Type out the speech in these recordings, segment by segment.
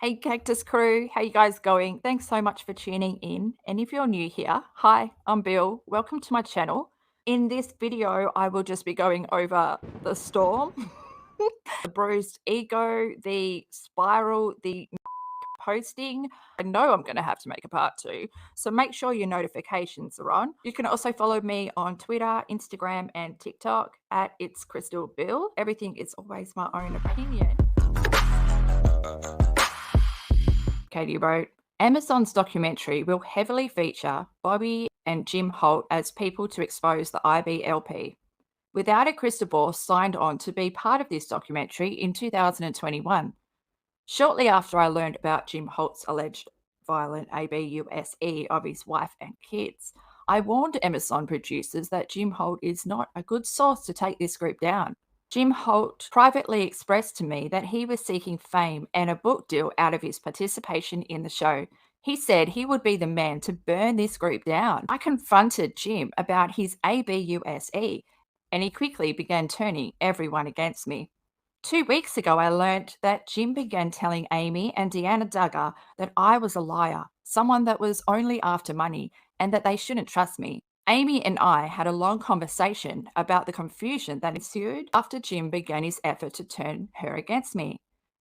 Hey Cactus crew, how you guys going? Thanks so much for tuning in. And if you're new here, hi, I'm Bill. Welcome to my channel. In this video, I will just be going over the storm, the bruised ego, the spiral, the posting. I know I'm going to have to make a part 2, so make sure your notifications are on. You can also follow me on Twitter, Instagram, and TikTok at It's Crystal Bill. Everything is always my own opinion. Katie wrote, Amazon's documentary will heavily feature Bobby and Jim Holt as people to expose the IBLP. Without a crystal ball signed on to be part of this documentary in 2021. Shortly after I learned about Jim Holt's alleged violent ABUSE of his wife and kids, I warned Amazon producers that Jim Holt is not a good source to take this group down. Jim Holt privately expressed to me that he was seeking fame and a book deal out of his participation in the show. He said he would be the man to burn this group down. I confronted Jim about his ABUSE, and he quickly began turning everyone against me. 2 weeks ago, I learnt that Jim began telling Amy and Deanna Duggar that I was a liar, someone that was only after money, and that they shouldn't trust me. Amy and I had a long conversation about the confusion that ensued after Jim began his effort to turn her against me.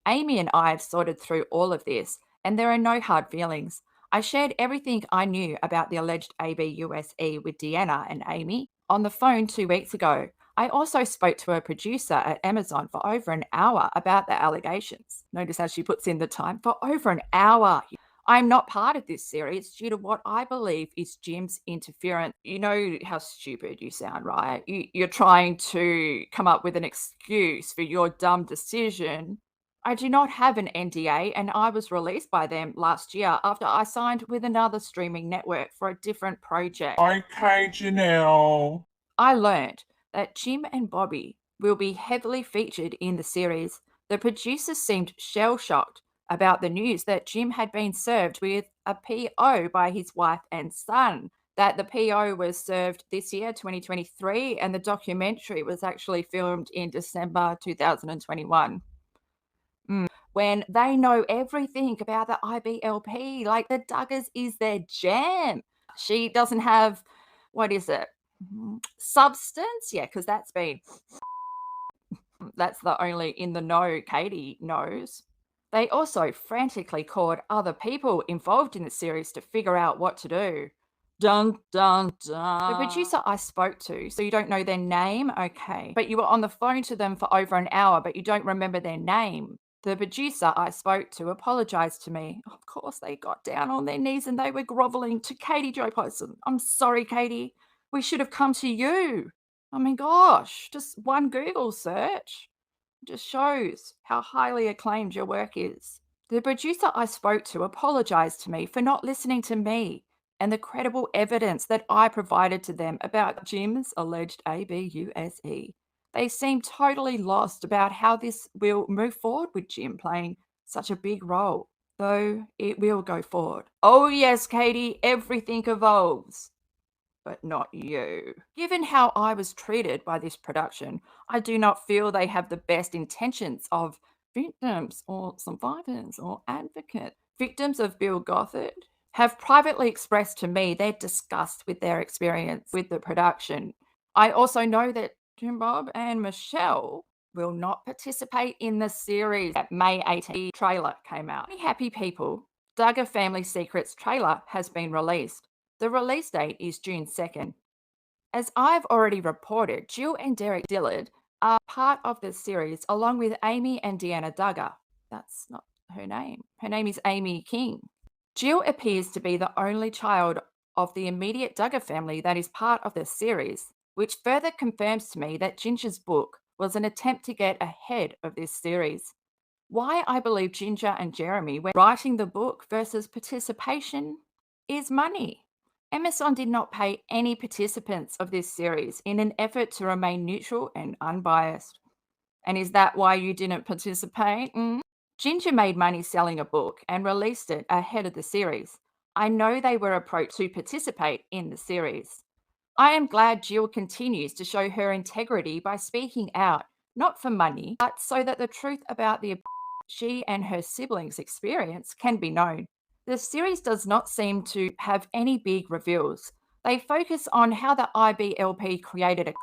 Amy and I have sorted through all of this, and there are no hard feelings. I shared everything I knew about the alleged ABUSE with Deanna and Amy on the phone 2 weeks ago. I also spoke to a producer at Amazon for over an hour about the allegations. Notice how she puts in the time, for over an hour. I'm not part of this series due to what I believe is Jim's interference. You know how stupid you sound, right? You're trying to come up with an excuse for your dumb decision. I do not have an NDA, and I was released by them last year after I signed with another streaming network for a different project. Okay, Janelle. I learned that Jim and Bobby will be heavily featured in the series. The producers seemed shell-shocked about the news that Jim had been served with a PO by his wife and son, that the PO was served this year, 2023, and the documentary was actually filmed in December 2021. When they know everything about the IBLP, like the Duggars is their jam. She doesn't have, what is it? Substance? Yeah, because that's the only in the know Katie knows. They also frantically called other people involved in the series to figure out what to do. Dun, dun, dun. The producer I spoke to, so you don't know their name? Okay. But you were on the phone to them for over an hour, but you don't remember their name. The producer I spoke to apologized to me. Of course, they got down on their knees and they were groveling to Katie Jo Poston. I'm sorry, Katie. We should have come to you. I mean, gosh, just one Google search just shows how highly acclaimed your work is. The producer I spoke to apologized to me for not listening to me and the credible evidence that I provided to them about Jim's alleged ABUSE. They seem totally lost about how this will move forward with Jim playing such a big role, though it will go forward. Oh yes, Katie, everything evolves, but not you. Given how I was treated by this production, I do not feel they have the best intentions of victims or survivors or advocates. Victims of Bill Gothard have privately expressed to me their disgust with their experience with the production. I also know that Jim Bob and Michelle will not participate in the series. That May 18th trailer came out. Many happy people. Duggar Family Secrets trailer has been released. The release date is June 2nd. As I've already reported, Jill and Derek Dillard are part of the series along with Amy and Deanna Duggar. That's not her name. Her name is Amy King. Jill appears to be the only child of the immediate Duggar family that is part of the series, which further confirms to me that Ginger's book was an attempt to get ahead of this series. Why I believe Ginger and Jeremy were writing the book versus participation is money. Amazon did not pay any participants of this series in an effort to remain neutral and unbiased. And is that why you didn't participate? Ginger made money selling a book and released it ahead of the series. I know they were approached to participate in the series. I am glad Jill continues to show her integrity by speaking out, not for money, but so that the truth about the she and her siblings experience can be known. The series does not seem to have any big reveals. They focus on how the IBLP created a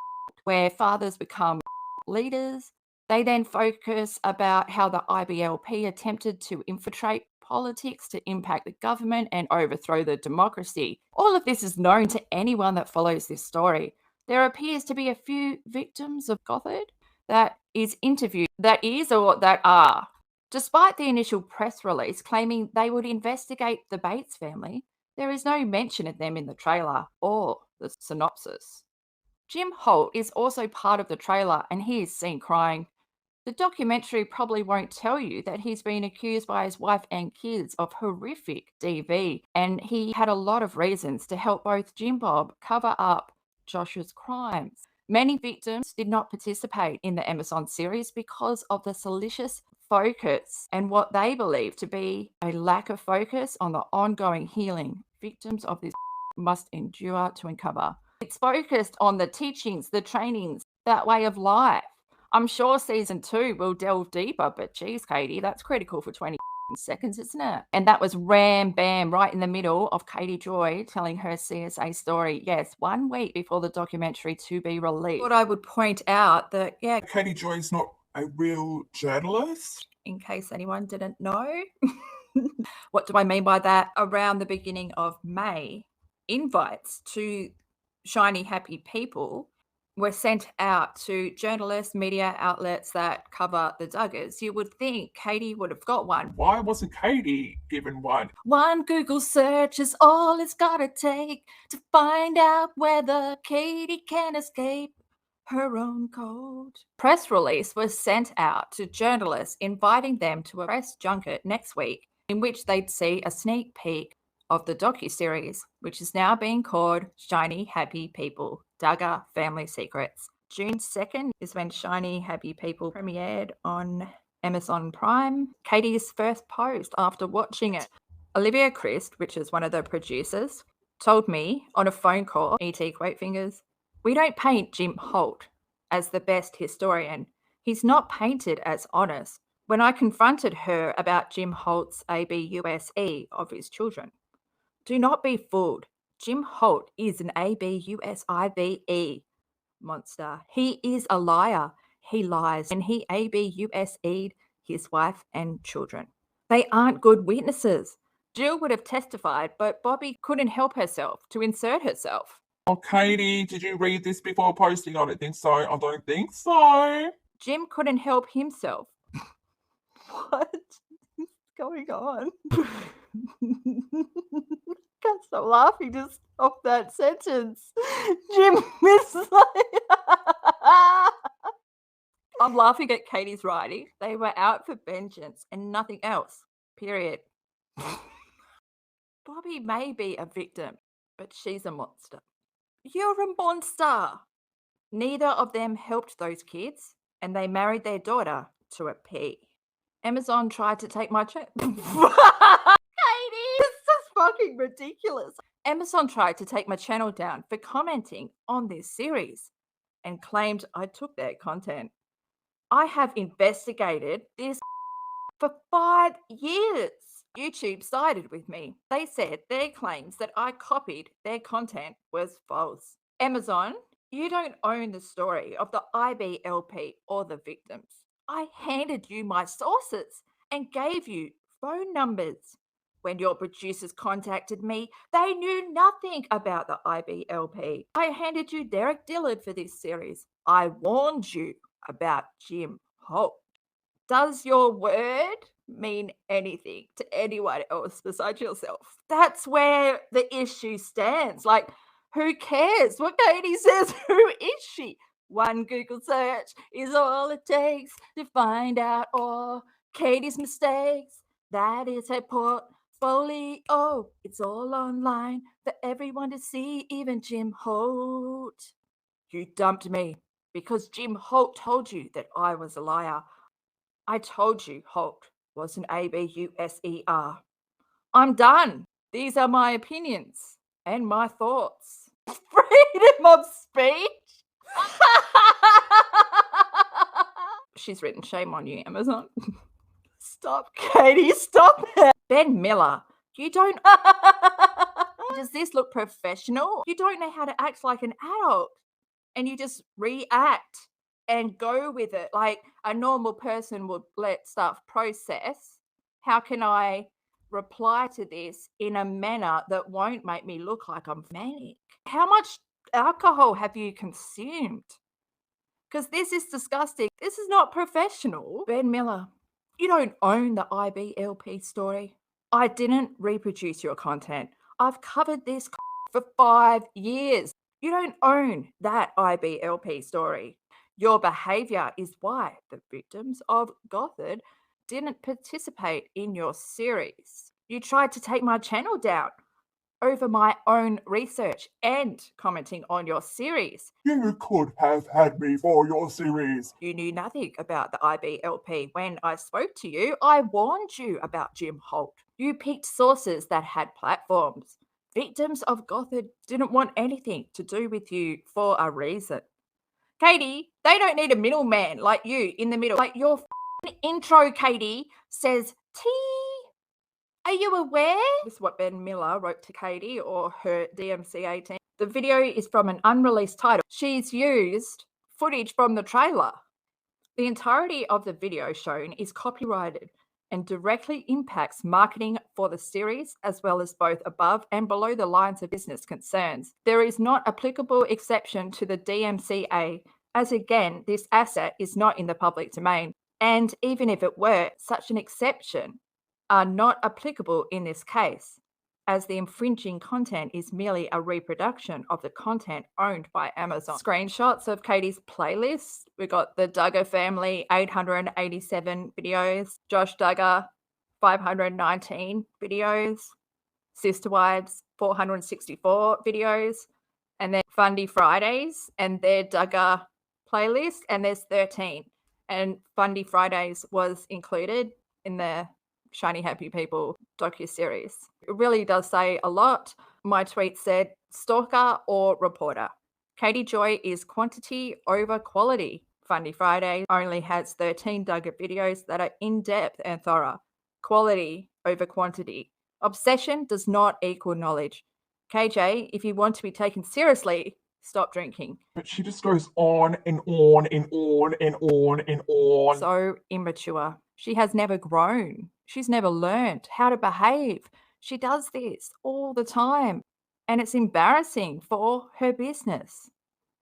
where fathers become leaders. They then focus about how the IBLP attempted to infiltrate politics to impact the government and overthrow the democracy. All of this is known to anyone that follows this story. There appears to be a few victims of Gothard that are. Despite the initial press release claiming they would investigate the Bates family, there is no mention of them in the trailer or the synopsis. Jim Holt is also part of the trailer and he is seen crying. The documentary probably won't tell you that he's been accused by his wife and kids of horrific DV, and he had a lot of reasons to help both Jim Bob cover up Josh's crimes. Many victims did not participate in the Amazon series because of the salacious focus and what they believe to be a lack of focus on the ongoing healing victims of this must endure to uncover. It's focused on the teachings, the trainings, that way of life. I'm sure season 2 will delve deeper, but geez, Katie, that's critical for 20 seconds, isn't it? And that was ram bam right in the middle of Katie Joy telling her CSA story. Yes, 1 week before the documentary to be released. Thought I would point out that, yeah, Katie Joy's not a real journalist. In case anyone didn't know. What do I mean by that? Around the beginning of May, invites to Shiny Happy People were sent out to journalists, media outlets that cover the Duggars. You would think Katie would have got one. Why wasn't Katie given one? One Google search is all it's gotta take to find out whether Katie can escape her own code. Press release was sent out to journalists inviting them to a press junket next week in which they'd see a sneak peek of the docuseries, which is now being called Shiny Happy People, Duggar Family Secrets. June 2nd is when Shiny Happy People premiered on Amazon Prime. Katie's first post after watching it. Olivia Christ, which is one of the producers, told me on a phone call, E.T. quote fingers, "We don't paint Jim Holt as the best historian. He's not painted as honest." When I confronted her about Jim Holt's ABUSE of his children, do not be fooled. Jim Holt is an ABUSIVE monster. He is a liar. He lies and he ABUSE'd his wife and children. They aren't good witnesses. Jill would have testified, but Bobby couldn't help herself to insert herself. Oh, Katie, did you read this before posting? I don't think so. I don't think so. Jim couldn't help himself. What is going on? Can't stop laughing just off that sentence. Jim is like... I'm laughing at Katie's writing. They were out for vengeance and nothing else. Period. Bobby may be a victim, but she's a monster. You're a monster. Neither of them helped those kids, and they married their daughter to a pig. Amazon tried to take my Katie, this is fucking ridiculous. Amazon tried to take my channel down for commenting on this series and claimed I took their content. I have investigated this for 5 years. YouTube sided with me. They said their claims that I copied their content was false. Amazon, you don't own the story of the IBLP or the victims. I handed you my sources and gave you phone numbers. When your producers contacted me, they knew nothing about the IBLP. I handed you Derek Dillard for this series. I warned you about Jim Holt. Does your word mean anything to anyone else besides yourself? That's where the issue stands. Like, who cares what Katie says? Who is she? One Google search is all it takes to find out all Katie's mistakes. That is her portfolio. It's all online for everyone to see, even Jim Holt. You dumped me because Jim Holt told you that I was a liar. I told you Holt was an ABUSER. I'm done. These are my opinions and my thoughts. Freedom of speech? She's written, shame on you, Amazon. Stop, Katie, stop it. Ben Miller, you don't... Does this look professional? You don't know how to act like an adult. And you just react and go with it like a normal person would let stuff process. How can I reply to this in a manner that won't make me look like I'm manic? How much alcohol have you consumed? Because this is disgusting. This is not professional. Ben Miller, you don't own the IBLP story. I didn't reproduce your content. I've covered this for 5 years. You don't own that IBLP story. Your behaviour is why the victims of Gothard didn't participate in your series. You tried to take my channel down over my own research and commenting on your series. You could have had me for your series. You knew nothing about the IBLP. When I spoke to you, I warned you about Jim Holt. You picked sources that had platforms. Victims of Gothard didn't want anything to do with you for a reason. Katie, they don't need a middleman like you in the middle. Like your intro, Katie, says tea. Are you aware? This is what Ben Miller wrote to Katie or her DMCA team. The video is from an unreleased title. She's used footage from the trailer. The entirety of the video shown is copyrighted and directly impacts marketing for the series, as well as both above and below the lines of business concerns. There is not applicable exception to the DMCA, as again, this asset is not in the public domain. And even if it were, such an exception are not applicable in this case, as the infringing content is merely a reproduction of the content owned by Amazon. Screenshots of Katie's playlist. We got the Duggar family, 887 videos. Josh Duggar, 519 videos. Sister Wives, 464 videos. And then Fundy Fridays and their Duggar playlist, and there's 13. And Fundy Fridays was included in the Shiny Happy People docuseries. It really does say a lot. My tweet said, stalker or reporter. Katie Joy is quantity over quality. Fundy Friday only has 13 Duggar videos that are in-depth and thorough. Quality over quantity. Obsession does not equal knowledge. KJ, if you want to be taken seriously, stop drinking. But she just goes on and on and on and on and on. So immature. She has never grown. She's never learned how to behave. She does this all the time, and it's embarrassing for her business.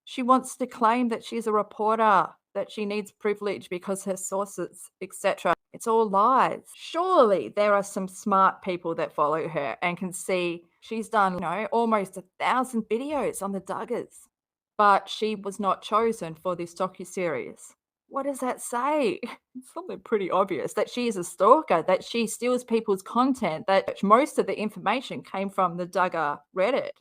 She wants to claim that she's a reporter, that she needs privilege because her sources, etc. It's all lies. Surely there are some smart people that follow her and can see she's done, almost 1,000 videos on the Duggars. But she was not chosen for this docuseries. What does that say? It's something pretty obvious, that she is a stalker, that she steals people's content, that most of the information came from the Duggar Reddit.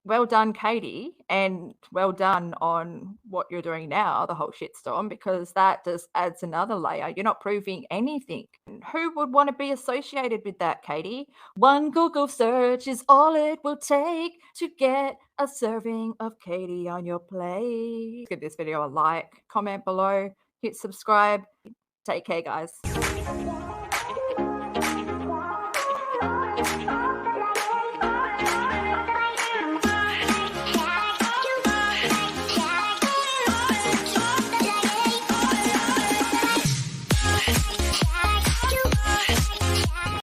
Well done, Katie, and well done on what you're doing now, the whole shitstorm, because that just adds another layer. You're not proving anything. Who would want to be associated with that, Katie? One Google search is all it will take to get a serving of Katie on your plate. Give this video a like, comment below, hit subscribe. Take care, guys.